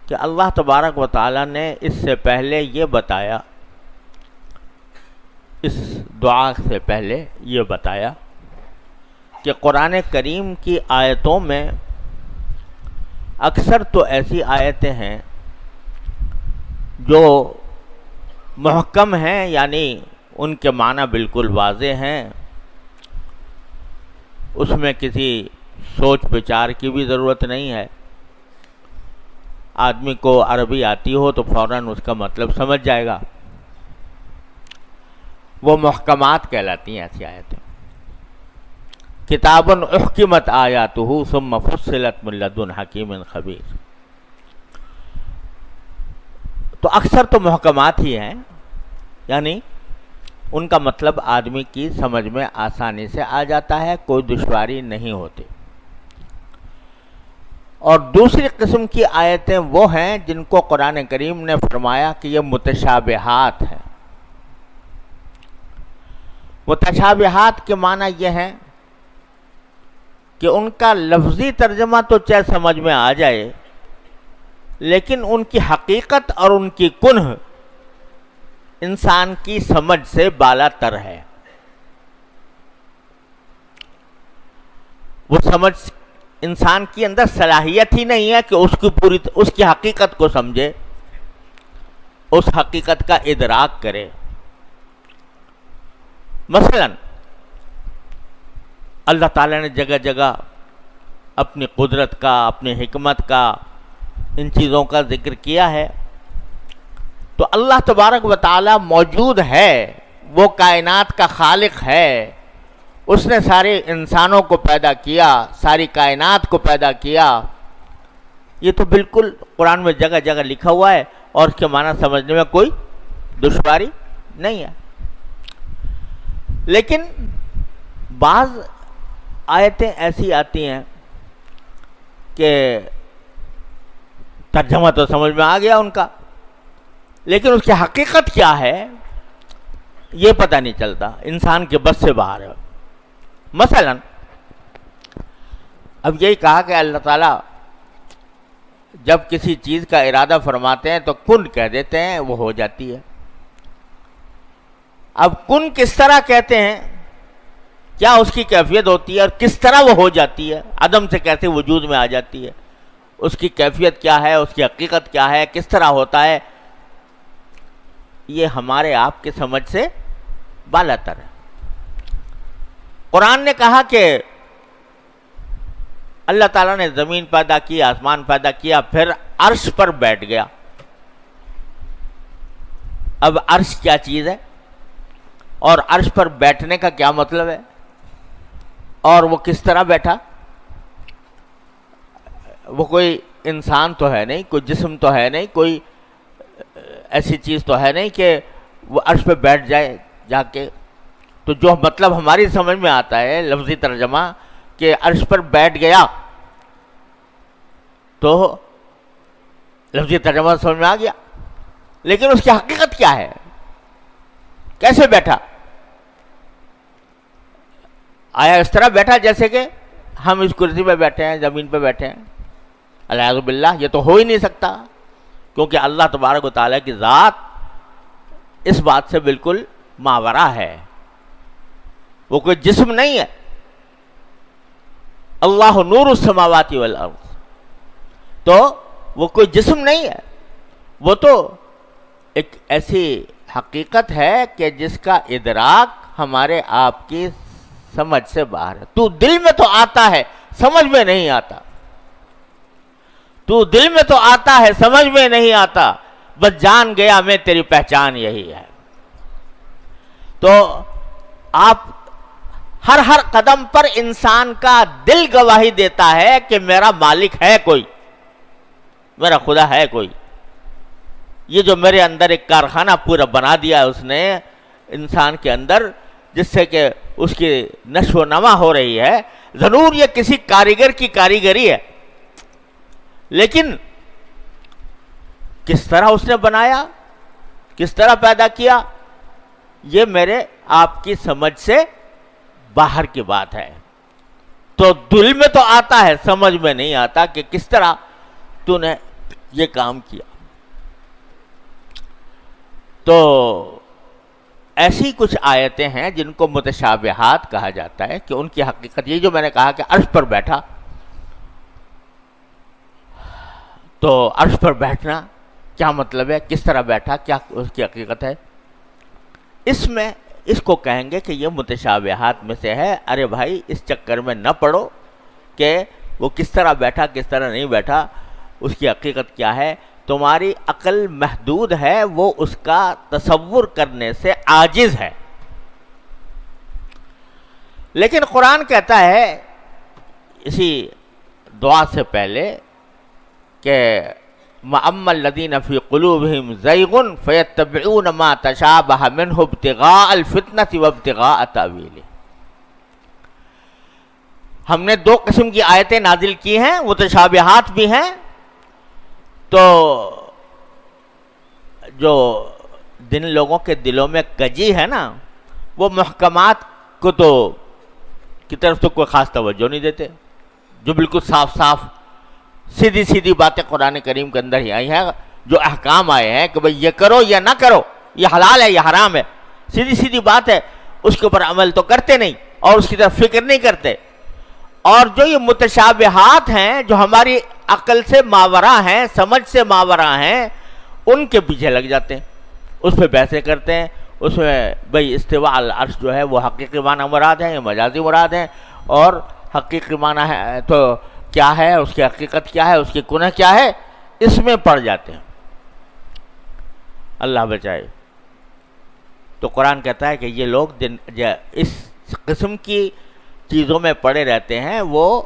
کہ اللہ تبارک و تعالیٰ نے اس سے پہلے یہ بتایا، اس دعا سے پہلے یہ بتایا کہ قرآن کریم کی آیتوں میں اکثر تو ایسی آیتیں ہیں جو محکم ہیں، یعنی ان کے معنی بالکل واضح ہیں، اس میں کسی سوچ بچار کی بھی ضرورت نہیں ہے، آدمی کو عربی آتی ہو تو فوراً اس کا مطلب سمجھ جائے گا، وہ محکمات کہلاتی ہیں ایسی آیتیں۔ کتاب احکمت آیاتہ ثم فصلت من لدن حکیم خبیر، تو اکثر تو محکمات ہی ہیں، یعنی ان کا مطلب آدمی کی سمجھ میں آسانی سے آ جاتا ہے، کوئی دشواری نہیں ہوتی۔ اور دوسری قسم کی آیتیں وہ ہیں جن کو قرآن کریم نے فرمایا کہ یہ متشابہات ہیں۔ متشابہات کے معنی یہ ہیں کہ ان کا لفظی ترجمہ تو چاہے سمجھ میں آ جائے، لیکن ان کی حقیقت اور ان کی کنہ انسان کی سمجھ سے بالا تر ہے۔ وہ سمجھ انسان کی اندر صلاحیت ہی نہیں ہے کہ اس کی حقیقت کو سمجھے، اس حقیقت کا ادراک کرے۔ مثلا اللہ تعالیٰ نے جگہ جگہ اپنی قدرت کا، اپنی حکمت کا، ان چیزوں کا ذکر کیا ہے، تو اللہ تبارک و تعالی موجود ہے، وہ کائنات کا خالق ہے، اس نے سارے انسانوں کو پیدا کیا، ساری کائنات کو پیدا کیا، یہ تو بالکل قرآن میں جگہ جگہ لکھا ہوا ہے اور اس کے معنی سمجھنے میں کوئی دشواری نہیں ہے۔ لیکن بعض آیتیں ایسی آتی ہیں کہ ترجمہ تو سمجھ میں آ گیا ان کا، لیکن اس کی حقیقت کیا ہے یہ پتہ نہیں چلتا، انسان کے بس سے باہر ہے۔ مثلا اب یہی کہا کہ اللہ تعالیٰ جب کسی چیز کا ارادہ فرماتے ہیں تو کن کہہ دیتے ہیں، وہ ہو جاتی ہے۔ اب کن کس طرح کہتے ہیں، کیا اس کی کیفیت ہوتی ہے اور کس طرح وہ ہو جاتی ہے، عدم سے کیسے وجود میں آ جاتی ہے، اس کی کیفیت کیا ہے، اس کی حقیقت کیا ہے، کس طرح ہوتا ہے، یہ ہمارے آپ کی سمجھ سے بالاتر ہے۔ قرآن نے کہا کہ اللہ تعالیٰ نے زمین پیدا کی، آسمان پیدا کیا، پھر عرش پر بیٹھ گیا۔ اب عرش کیا چیز ہے اور عرش پر بیٹھنے کا کیا مطلب ہے، اور وہ کس طرح بیٹھا؟ وہ کوئی انسان تو ہے نہیں، کوئی جسم تو ہے نہیں، کوئی ایسی چیز تو ہے نہیں کہ وہ عرش پہ بیٹھ جائے جا کے۔ تو جو مطلب ہماری سمجھ میں آتا ہے لفظی ترجمہ کہ عرش پر بیٹھ گیا، تو لفظی ترجمہ سمجھ میں آ گیا، لیکن اس کی حقیقت کیا ہے، کیسے بیٹھا؟ آیا اس طرح بیٹھا جیسے کہ ہم اس کرسی پہ بیٹھے ہیں، زمین پہ بیٹھے ہیں؟ الیاذ باللہ، یہ تو ہو ہی نہیں سکتا، کیونکہ اللہ تبارک و تعالیٰ کی ذات اس بات سے بالکل ماورا ہے، وہ کوئی جسم نہیں ہے۔ اللہ نور السماوات والارض، تو وہ کوئی جسم نہیں ہے، وہ تو ایک ایسی حقیقت ہے کہ جس کا ادراک ہمارے آپ کی سمجھ سے باہر ہے۔ تو دل میں تو آتا ہے، سمجھ میں نہیں آتا، تو دل میں تو آتا ہے، سمجھ میں نہیں آتا، بس جان گیا میں تیری پہچان یہی ہے۔ تو آپ ہر قدم پر انسان کا دل گواہی دیتا ہے کہ میرا مالک ہے کوئی، میرا خدا ہے کوئی۔ یہ جو میرے اندر ایک کارخانہ پورا بنا دیا ہے اس نے انسان کے اندر، جس سے کہ اس کی نشو و نما ہو رہی ہے، ضرور یہ کسی کاریگر کی کاریگری ہے، لیکن کس طرح اس نے بنایا، کس طرح پیدا کیا، یہ میرے آپ کی سمجھ سے باہر کی بات ہے۔ تو دل میں تو آتا ہے، سمجھ میں نہیں آتا کہ کس طرح تو نے یہ کام کیا. تو ایسی کچھ آیتیں ہیں جن کو متشابہات کہا جاتا ہے کہ ان کی حقیقت یہ جو میں نے کہا کہ عرش پر بیٹھا، تو عرش پر بیٹھنا کیا مطلب ہے، کس طرح بیٹھا، کیا اس کی حقیقت ہے، اس کو کہیں گے کہ یہ متشابہات میں سے ہے. ارے بھائی اس چکر میں نہ پڑو کہ وہ کس طرح بیٹھا کس طرح نہیں بیٹھا، اس کی حقیقت کیا ہے. تمہاری عقل محدود ہے، وہ اس کا تصور کرنے سے عاجز ہے. لیکن قرآن کہتا ہے اسی دعا سے پہلے کہ وَأَمَّا الَّذِينَ فِي قُلُوبِهِمْ زَيْغٌ فَيَتَّبِعُونَ مَا تَشَابَهَ مِنْهُ ابْتِغَاءَ الْفِتْنَةِ وَابْتِغَاءَ تَأْوِيلِهِ. ہم نے دو قسم کی آیتیں نازل کی ہیں، متشابہات بھی ہیں. تو جو جن لوگوں کے دلوں میں کجی ہے نا، وہ محکمات کو تو کی طرف تو کوئی خاص توجہ نہیں دیتے، جو بالکل صاف صاف سیدھی سیدھی باتیں قرآن کریم کے اندر ہی آئی ہیں، جو احکام آئے ہیں کہ بھئی یہ کرو یا نہ کرو، یہ حلال ہے یا حرام ہے، سیدھی سیدھی بات ہے، اس کے اوپر عمل تو کرتے نہیں اور اس کی طرف فکر نہیں کرتے. اور جو یہ متشابہات ہیں جو ہماری عقل سے ماورا ہیں، سمجھ سے ماورا ہیں، ان کے پیچھے لگ جاتے ہیں، اس پہ بحثیں کرتے ہیں. اس میں بھئی استواء العرش جو ہے وہ حقیقی معنی مراد ہے یا مجازی مراد ہے، اور حقیقی معنی ہے تو کیا ہے، اس کی حقیقت کیا ہے، اس کی کنہ کیا ہے، اس میں پڑ جاتے ہیں. اللہ بچائے. تو قرآن کہتا ہے کہ یہ لوگ اس قسم کی چیزوں میں پڑے رہتے ہیں، وہ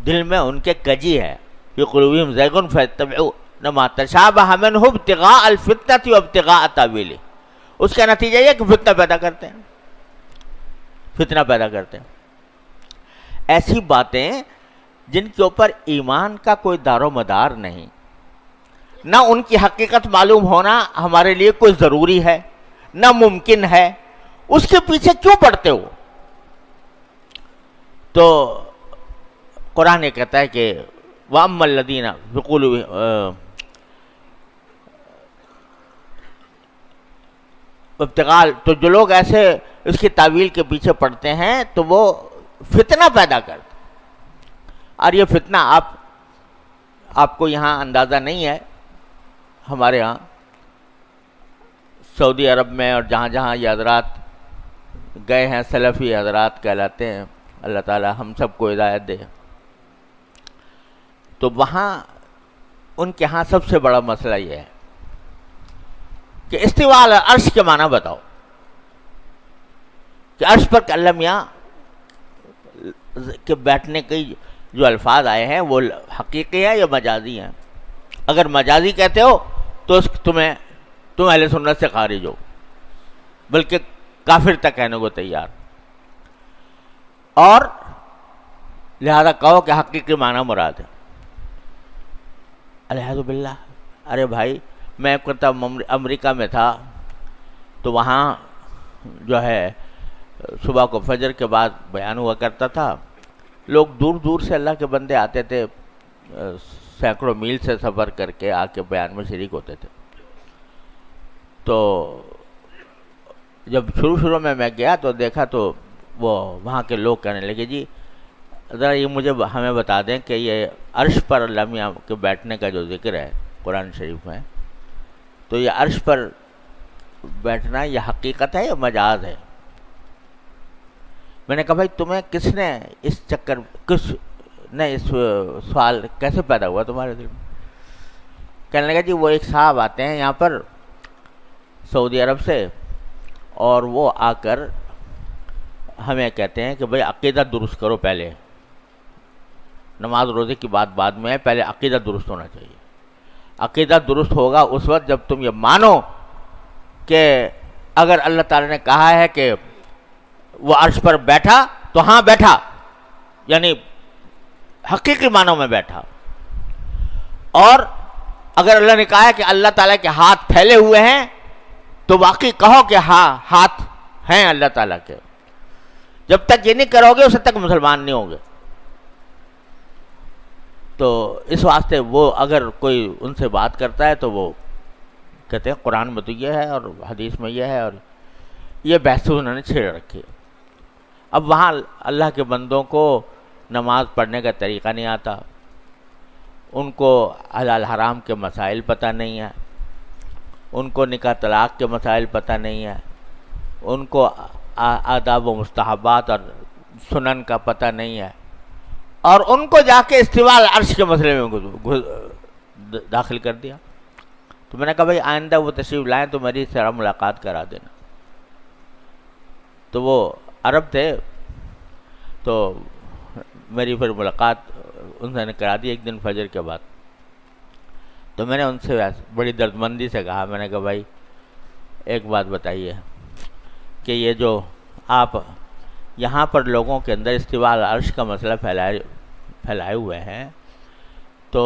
دل میں ان کے کجی ہے. فی قلوبہم زیغ فیتبعون ما تشابہ منہ ابتغاء الفتنۃ وابتغاء تأویلہ. اس کا نتیجہ یہ کہ فتنہ پیدا کرتے ہیں، فتنہ پیدا کرتے ہیں. ایسی باتیں جن کے اوپر ایمان کا کوئی دار و مدار نہیں، نہ ان کی حقیقت معلوم ہونا ہمارے لیے کوئی ضروری ہے نہ ممکن ہے، اس کے پیچھے کیوں پڑتے ہو؟ تو قرآن یہ کہتا ہے کہ وَأَمَّا الَّذِينَ ابتغاء، تو جو لوگ ایسے اس کی تعویل کے پیچھے پڑتے ہیں تو وہ فتنہ پیدا کرتے. اور یہ فتنہ آپ کو یہاں اندازہ نہیں ہے، ہمارے ہاں سعودی عرب میں اور جہاں جہاں یہ حضرات گئے ہیں، سلفی حضرات کہلاتے ہیں، اللہ تعالی ہم سب کو ہدایت دے. تو وہاں ان کے ہاں سب سے بڑا مسئلہ یہ ہے کہ استواء علی العرش کے معنی بتاؤ، کہ عرش پر اللہ میاں کے بیٹھنے کے جو الفاظ آئے ہیں وہ حقیقی ہیں یا مجازی ہیں. اگر مجازی کہتے ہو تو تم اہل سنت سے خارج ہو، بلکہ کافر تک کہنے کو تیار. اور لہذا کہو کہ حقیقی معنی مراد ہے. الحمد باللہ. ارے بھائی میں ایک کرتا امریکہ میں تھا، تو وہاں جو ہے صبح کو فجر کے بعد بیان ہوا کرتا تھا. لوگ دور دور سے اللہ کے بندے آتے تھے، سینکڑوں میل سے سفر کر کے آ کے بیان میں شریک ہوتے تھے. تو جب شروع میں گیا تو دیکھا تو وہ وہاں کے لوگ کہنے لگے جی ذرا یہ مجھے ہمیں بتا دیں کہ یہ عرش پر اللہ میاں کے بیٹھنے کا جو ذکر ہے قرآن شریف میں، تو یہ عرش پر بیٹھنا یہ حقیقت ہے یا مجاز ہے؟ میں نے کہا بھائی تمہیں کس نے اس سوال کیسے پیدا ہوا تمہارے دل میں؟ کہنے لگا جی وہ ایک صاحب آتے ہیں یہاں پر سعودی عرب سے، اور وہ آ کر ہمیں کہتے ہیں کہ بھائی عقیدہ درست کرو، پہلے نماز روزے کی بات بعد میں ہے، پہلے عقیدہ درست ہونا چاہیے. عقیدہ درست ہوگا اس وقت جب تم یہ مانو کہ اگر اللہ تعالی نے کہا ہے کہ وہ عرش پر بیٹھا تو ہاں بیٹھا، یعنی حقیقی معنوں میں بیٹھا. اور اگر اللہ نے کہا ہے کہ اللہ تعالیٰ کے ہاتھ پھیلے ہوئے ہیں تو واقعی کہو کہ ہاں ہاتھ ہیں اللہ تعالیٰ کے. جب تک یہ نہیں کرو گے اس تک مسلمان نہیں ہوں گے. تو اس واسطے وہ اگر کوئی ان سے بات کرتا ہے تو وہ کہتے ہیں قرآن میں تو یہ ہے اور حدیث میں یہ ہے، اور یہ بحث انہوں نے چھیڑ رکھی ہے۔ اب وہاں اللہ کے بندوں کو نماز پڑھنے کا طریقہ نہیں آتا، ان کو حلال حرام کے مسائل پتہ نہیں ہیں، ان کو نکاح طلاق کے مسائل پتہ نہیں ہیں، ان کو آداب و مستحبات اور سنن کا پتہ نہیں ہے، اور ان کو جا کے استواء العرش کے مسئلے میں داخل کر دیا۔ تو میں نے کہا بھائی آئندہ وہ تشریف لائیں تو میری سے ملاقات کرا دینا۔ تو وہ عرب تھے، تو میری پھر ملاقات انہوں نے کرا دی ایک دن فجر کے بعد۔ تو میں نے ان سے بڑی دردمندی سے کہا، میں نے کہا بھائی ایک بات بتائیے کہ یہ جو آپ یہاں پر لوگوں کے اندر استواء العرش کا مسئلہ پھیلائے ہوئے ہیں، تو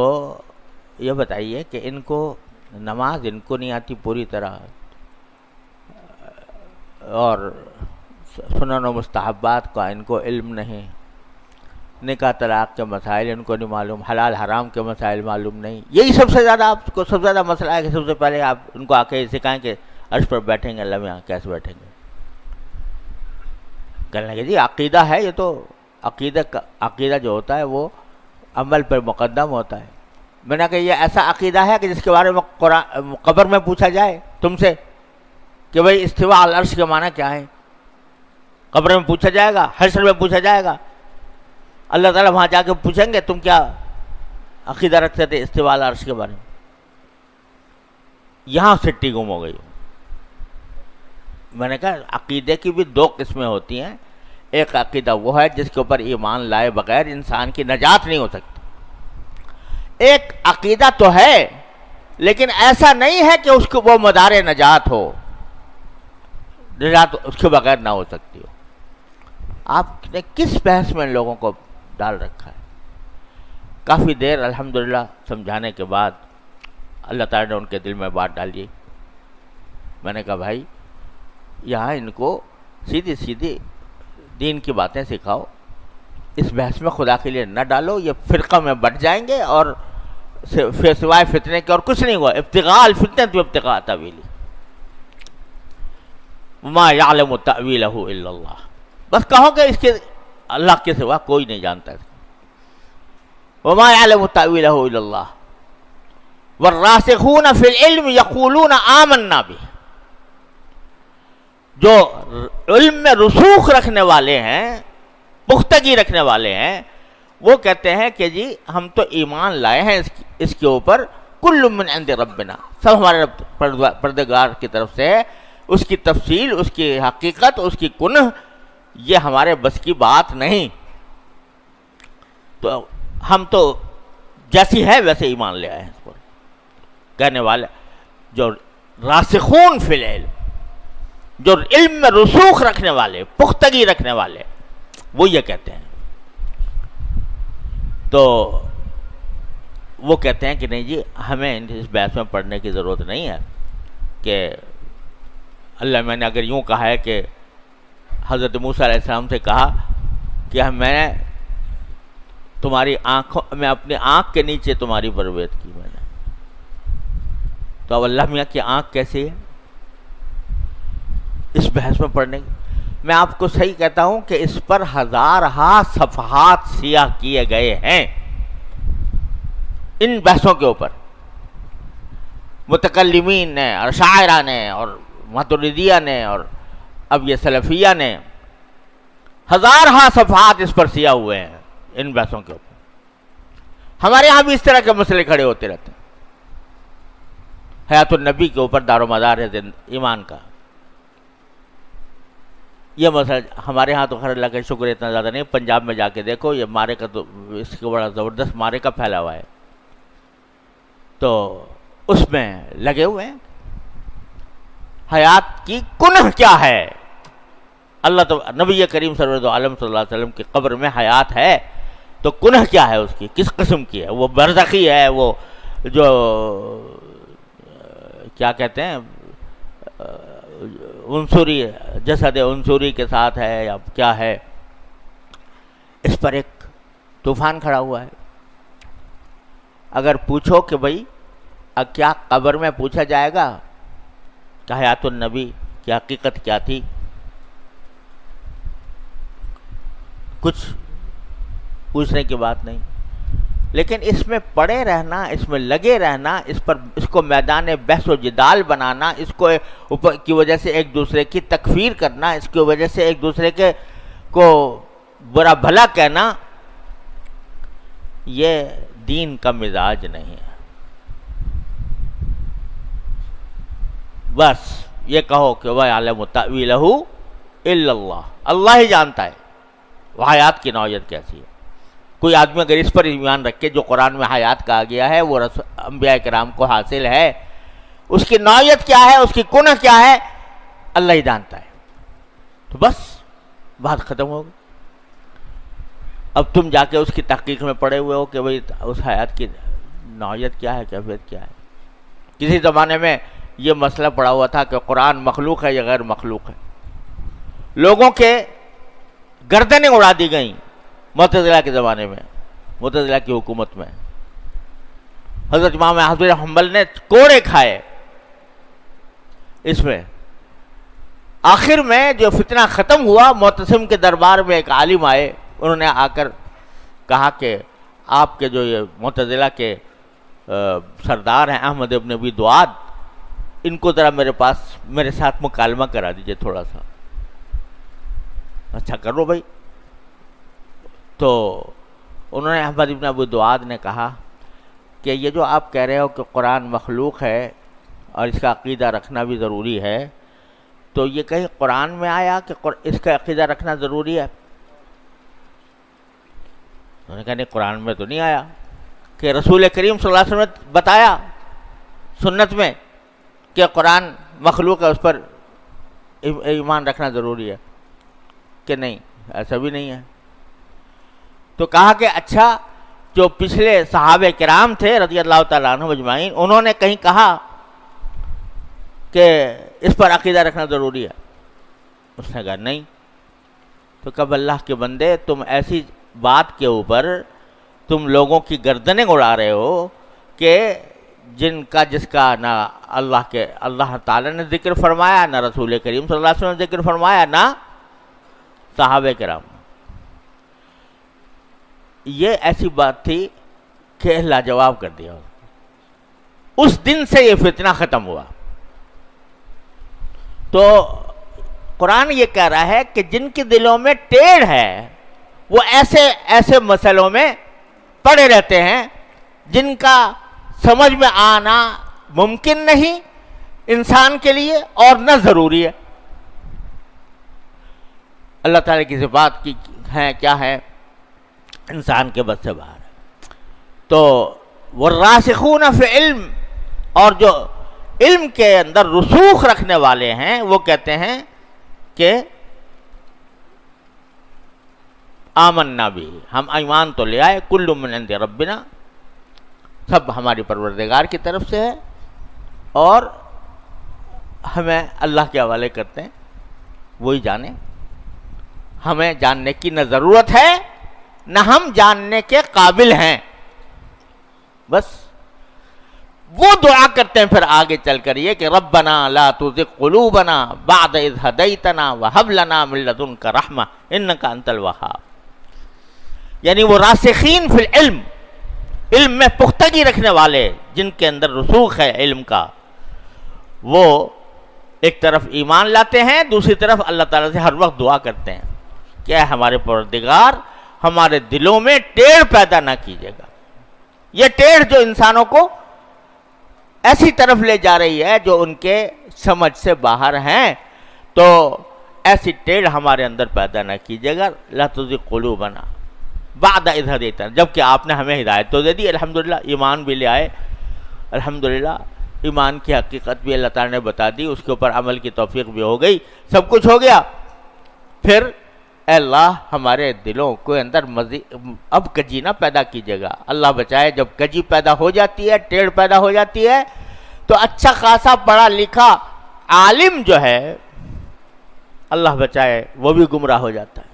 یہ بتائیے کہ ان کو نماز ان کو نہیں آتی پوری طرح، اور سنن و مستحبات کا ان کو علم نہیں، نکاح طلاق کے مسائل ان کو نہیں معلوم، حلال حرام کے مسائل معلوم نہیں، یہی سب سے زیادہ آپ کو سب سے زیادہ مسئلہ ہے کہ سب سے پہلے آپ ان کو آ کے سکھائیں کہ عرش پر بیٹھیں گے، اللہ میں کیسے بیٹھیں گے۔ کہنے لگے جی عقیدہ ہے، یہ تو عقیدہ جو ہوتا ہے وہ عمل پر مقدم ہوتا ہے۔ میں نے کہا یہ ایسا عقیدہ ہے کہ جس کے بارے میں قبر میں پوچھا جائے تم سے کہ بھئی استواء العرش کے معنی کیا ہے، قبر میں پوچھا جائے گا، حشر میں پوچھا جائے گا، اللہ تعالیٰ وہاں جا کے پوچھیں گے تم کیا عقیدہ رکھتے تھے استواء العرش کے بارے میں۔ یہاں سٹی گم ہو گئی۔ میں نے کہا عقیدے کی بھی دو قسمیں ہوتی ہیں، ایک عقیدہ وہ ہے جس کے اوپر ایمان لائے بغیر انسان کی نجات نہیں ہو سکتی، ایک عقیدہ تو ہے لیکن ایسا نہیں ہے کہ اس کو وہ مدار نجات ہو، نجات اس کے بغیر نہ ہو سکتی ہو۔ آپ نے کس بحث میں ان لوگوں کو ڈال رکھا ہے؟ کافی دیر الحمدللہ سمجھانے کے بعد اللہ تعالیٰ نے ان کے دل میں بات ڈالی۔ میں نے کہا بھائی یہاں ان کو سیدھی سیدھی دین کی باتیں سکھاؤ، اس بحث میں خدا کے لیے نہ ڈالو، یہ فرقہ میں بٹ جائیں گے اور سوائے فتنے کے اور کچھ نہیں ہوا۔ ابتغاء الفتنة وابتغاء تأویلہ، وما یعلم تأویلہ الا اللہ، بس کہو کہ اس کے اللہ کے سوا کوئی نہیں جانتا ہے۔ وما یعلم تأویلہ الا اللہ والراسخون فی العلم یقولون آمنا بہ، جو علم میں رسوخ رکھنے والے ہیں، پختگی رکھنے والے ہیں، وہ کہتے ہیں کہ جی ہم تو ایمان لائے ہیں اس کے اوپر، کل من عند ربنا، سب ہمارے پردگار کی طرف سے ہے، اس کی تفصیل، اس کی حقیقت، اس کی کنہ یہ ہمارے بس کی بات نہیں، تو ہم تو جیسی ہے ویسے ایمان لے آئے ہیں اس پر۔ کہنے والے جو راسخون فی العلم، جو علم میں رسوخ رکھنے والے، پختگی رکھنے والے، وہ یہ کہتے ہیں۔ تو وہ کہتے ہیں کہ نہیں جی ہمیں اس بحث میں پڑھنے کی ضرورت نہیں ہے، کہ اللہ میں نے اگر یوں کہا ہے کہ حضرت موسیٰ علیہ السلام سے کہا کہ میں نے تمہاری آنکھوں میں اپنی آنکھ کے نیچے تمہاری پرورش کی میں نے، تو اب اللہ میاں کی آنکھ کیسی ہے اس بحث میں پڑھنے کی؟ میں آپ کو صحیح کہتا ہوں کہ اس پر ہزارہا صفحات سیاہ کیے گئے ہیں، ان بحثوں کے اوپر متکلمین نے اور شاعرہ نے اور ماتریدیہ نے اور اب یہ سلفیہ نے، ہزارہا صفحات اس پر سیاہ ہوئے ہیں ان بحثوں کے اوپر۔ ہمارے ہاں بھی اس طرح کے مسئلے کھڑے ہوتے رہتے ہیں، حیات النبی کے اوپر دار و مدار ہے ایمان کا۔ یہ مسئلہ ہمارے ہاں تو خیر اللہ کا شکر اتنا زیادہ نہیں، پنجاب میں جا کے دیکھو یہ مارے کا تو اس کو بڑا زبردست مارے کا پھیلا ہوا ہے، تو اس میں لگے ہوئے ہیں۔ حیات کی کنہ کیا ہے؟ اللہ تو نبی کریم صلی اللہ علیہ وسلم کی قبر میں حیات ہے، تو کنہ کیا ہے اس کی، کس قسم کی ہے؟ وہ برزخی ہے، وہ جو کیا کہتے ہیں عنصری جسد عنصری کے ساتھ ہے یا کیا ہے؟ اس پر ایک طوفان کھڑا ہوا ہے، اگر پوچھو کہ بھئی کیا قبر میں پوچھا جائے گا کہ حیات النبی کی حقیقت کیا تھی، کچھ پوچھنے کی بات نہیں، لیکن اس میں پڑے رہنا، اس میں لگے رہنا، اس کو میدان بحث و جدال بنانا، اس کو کی وجہ سے ایک دوسرے کی تکفیر کرنا، اس کی وجہ سے ایک دوسرے کو برا بھلا کہنا، یہ دین کا مزاج نہیں ہے۔ بس یہ کہو کہ وَيَعْلَمُ تَأْوِيلَهُ إِلَّا اللَّهُ، اللہ ہی جانتا ہے وہ حیات کی نوعیت کیسی ہے۔ کوئی آدمی اگر اس پر ایمان رکھے جو قرآن میں حیات کہا گیا ہے وہ انبیاء کرام کو حاصل ہے، اس کی نوعیت کیا ہے، اس کی کنہ کیا ہے، اللہ ہی جانتا ہے، تو بس بات ختم ہوگی۔ اب تم جا کے اس کی تحقیق میں پڑے ہوئے ہو کہ بھئی اس حیات کی نوعیت کیا ہے، کیفیت کیا ہے۔ کسی زمانے میں یہ مسئلہ پڑا ہوا تھا کہ قرآن مخلوق ہے یا غیر مخلوق ہے، لوگوں کے گردنیں اڑا دی گئیں معتزلہ کے زمانے میں، معتزلہ کی حکومت میں۔ حضرت امام احمد بن حنبل نے کوڑے کھائے اس میں۔ آخر میں جو فتنہ ختم ہوا، معتصم کے دربار میں ایک عالم آئے، انہوں نے آ کر کہا کہ آپ کے جو یہ معتزلہ کے سردار ہیں احمد ابن ابی دعاد، ان کو ذرا میرے ساتھ مکالمہ کرا دیجئے تھوڑا سا۔ اچھا کرو بھائی۔ تو انہوں نے احمد ابن ابی دعاد نے کہا کہ یہ جو آپ کہہ رہے ہو کہ قرآن مخلوق ہے اور اس کا عقیدہ رکھنا بھی ضروری ہے، تو یہ کہیں قرآن میں آیا کہ اس کا عقیدہ رکھنا ضروری ہے؟ انہوں نے کہا نہیں، قرآن میں تو نہیں آیا کہ رسول کریم صلی اللہ علیہ وسلم نے بتایا سنت میں کہ قرآن مخلوق ہے، اس پر ایمان رکھنا ضروری ہے کہ نہیں، ایسا بھی نہیں ہے۔ تو کہا کہ اچھا، جو پچھلے صحابہ کرام تھے رضی اللہ تعالیٰ عنہم اجمعین، انہوں نے کہیں کہا کہ اس پر عقیدہ رکھنا ضروری ہے؟ اس نے کہا نہیں۔ تو کب اللہ کے بندے، تم ایسی بات کے اوپر تم لوگوں کی گردنیں اڑا رہے ہو کہ جس کا نہ اللہ تعالیٰ نے ذکر فرمایا، نہ رسول کریم صلی اللہ علیہ وسلم نے ذکر فرمایا، نہ صحابہ کرام۔ یہ ایسی بات تھی کہ لاجواب کر دیا۔ اس دن سے یہ فتنہ ختم ہوا۔ تو قرآن یہ کہہ رہا ہے کہ جن کے دلوں میں ٹیڑھ ہے وہ ایسے مسئلوں میں پڑے رہتے ہیں جن کا سمجھ میں آنا ممکن نہیں انسان کے لیے اور نہ ضروری ہے۔ اللہ تعالیٰ کی صفات کی ہیں کیا ہے، انسان کے بس سے باہر ہے۔ تو والراسخون فی علم، اور جو علم کے اندر رسوخ رکھنے والے ہیں وہ کہتے ہیں کہ آمنا بھی، ہم ایمان تو لے آئے، کل من عند ربنا، سب ہماری پروردگار کی طرف سے ہے، اور ہمیں اللہ کے حوالے کرتے ہیں، وہی جانے، ہمیں جاننے کی نہ ضرورت ہے نہ ہم جاننے کے قابل ہیں۔ بس وہ دعا کرتے ہیں پھر آگے چل کر یہ کہ ربنا لا تزغ قلوبنا بعد اذ ہدیتنا وہب لنا من لدنک رحمہ انک انت الوہاب۔ یعنی وہ راسخین فی العلم، علم میں پختگی رکھنے والے، جن کے اندر رسوخ ہے علم کا، وہ ایک طرف ایمان لاتے ہیں، دوسری طرف اللہ تعالیٰ سے ہر وقت دعا کرتے ہیں کہ اے ہمارے پروردگار، ہمارے دلوں میں ٹیڑھ پیدا نہ کیجیے گا۔ یہ ٹیڑھ جو انسانوں کو ایسی طرف لے جا رہی ہے جو ان کے سمجھ سے باہر ہیں، تو ایسی ٹیڑھ ہمارے اندر پیدا نہ کیجیے گا۔ لا تزغ قلوبنا بعد اذ ہدیتنا، جبکہ آپ نے ہمیں ہدایت تو دے دی، الحمدللہ ایمان بھی لے آئے، الحمدللہ ایمان کی حقیقت بھی اللہ تعالیٰ نے بتا دی، اس کے اوپر عمل کی توفیق بھی ہو گئی، سب کچھ ہو گیا۔ پھر اے اللہ ہمارے دلوں کو اندر اب کجی نہ پیدا کیجیے گا۔ اللہ بچائے، جب کجی پیدا ہو جاتی ہے، ٹیڑھ پیدا ہو جاتی ہے، تو اچھا خاصا پڑھا لکھا عالم جو ہے، اللہ بچائے، وہ بھی گمراہ ہو جاتا ہے۔